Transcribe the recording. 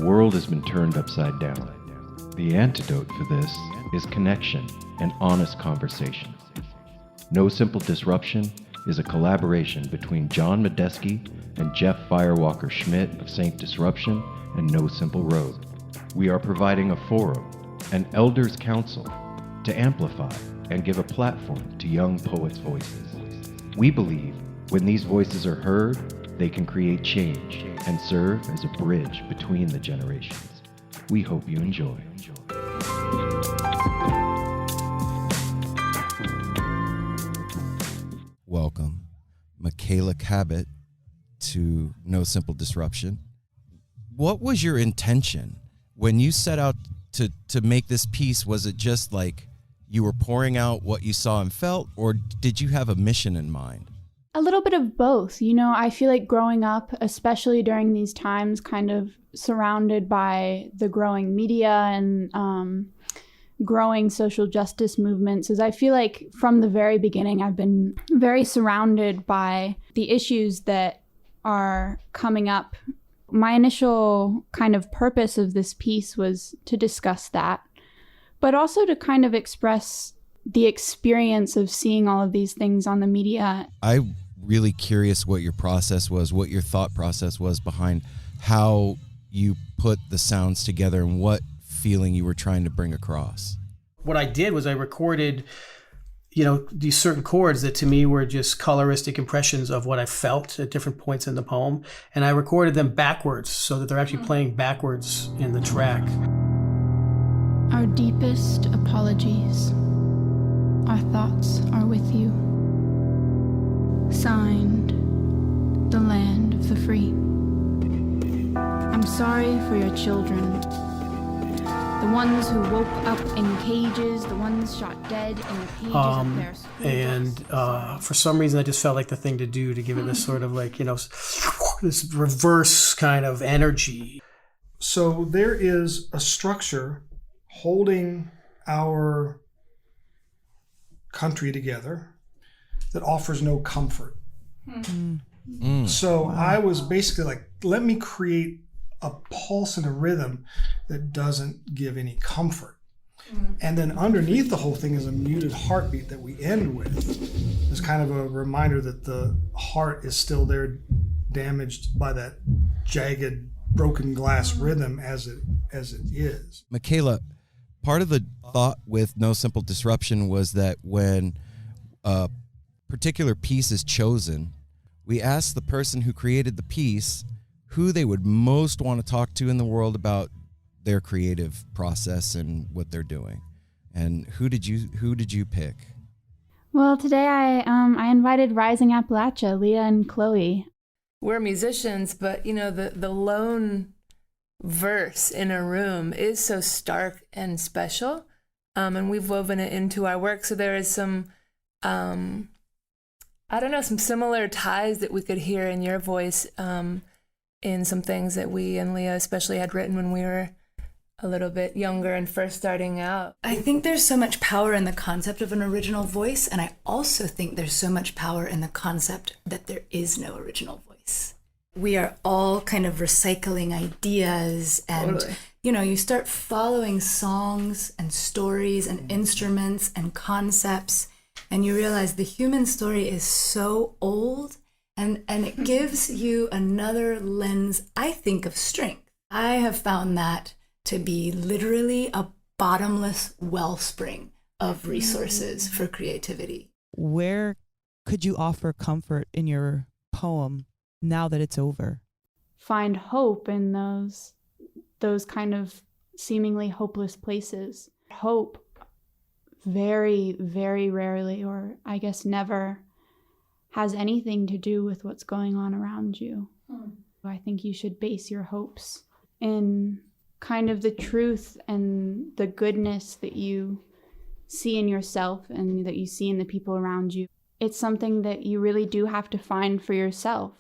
world has been turned upside down. The antidote for this is connection and honest conversation. No Simple Disruption is a collaboration between John Medeski and Jeff Firewalker Schmidt of Saint Disruption and No Simple Road. We are providing a forum, an elders' council, to amplify and give a platform to young poets' voices. We believe when these voices are heard, they can create change and serve as a bridge between the generations. We hope you enjoy. Welcome, Michaela Cabot, to No Simple Disruption. What was your intention when you set out to make this piece? Was it just like you were pouring out what you saw and felt, or did you have a mission in mind? A little bit of both. You know, I feel like growing up, especially during these times, kind of surrounded by the growing media and growing social justice movements, is I feel like from the very beginning, I've been very surrounded by the issues that are coming up. My initial kind of purpose of this piece was to discuss that, but also to kind of express the experience of seeing all of these things on the media. I'm really curious what your process was, what your thought process was behind how you put the sounds together and what feeling you were trying to bring across. What I did was I recorded, these certain chords that to me were just coloristic impressions of what I felt at different points in the poem. And I recorded them backwards so that they're actually playing backwards in the track. Our deepest apologies. Our thoughts are with you. Signed, the land of the free. I'm sorry for your children. The ones who woke up in cages, the ones shot dead in the pages of their school and for some reason I just felt like the thing to do to give it this sort of this reverse kind of energy. So there is a structure holding our country together that offers no comfort. So I was basically like, let me create a pulse and a rhythm that doesn't give any comfort. And then underneath the whole thing is a muted heartbeat that we end with. It's kind of a reminder that the heart is still there, damaged by that jagged, broken glass rhythm as it is. Michaela, part of the thought with No Simple Disruption was that when a particular piece is chosen, we ask the person who created the piece who they would most want to talk to in the world about their creative process and what they're doing. And who did you pick? Well, today I invited Rising Appalachia, Leah and Chloe. We're musicians, but the lone verse in a room is so stark and special, and we've woven it into our work. So there is some, some similar ties that we could hear in your voice, in some things that we and Leah especially had written when we were a little bit younger and first starting out. I think there's so much power in the concept of an original voice, and I also think there's so much power in the concept that there is no original voice. We are all kind of recycling ideas, and Totally. You start following songs and stories and instruments and concepts, and you realize the human story is so old, and it gives you another lens, I think, of strength. I have found that to be literally a bottomless wellspring of resources for creativity. Where could you offer comfort in your poem now that it's over? Find hope in those kind of seemingly hopeless places. Hope very, very rarely, or I guess never, has anything to do with what's going on around you. I think you should base your hopes in kind of the truth and the goodness that you see in yourself and that you see in the people around you. It's something that you really do have to find for yourself.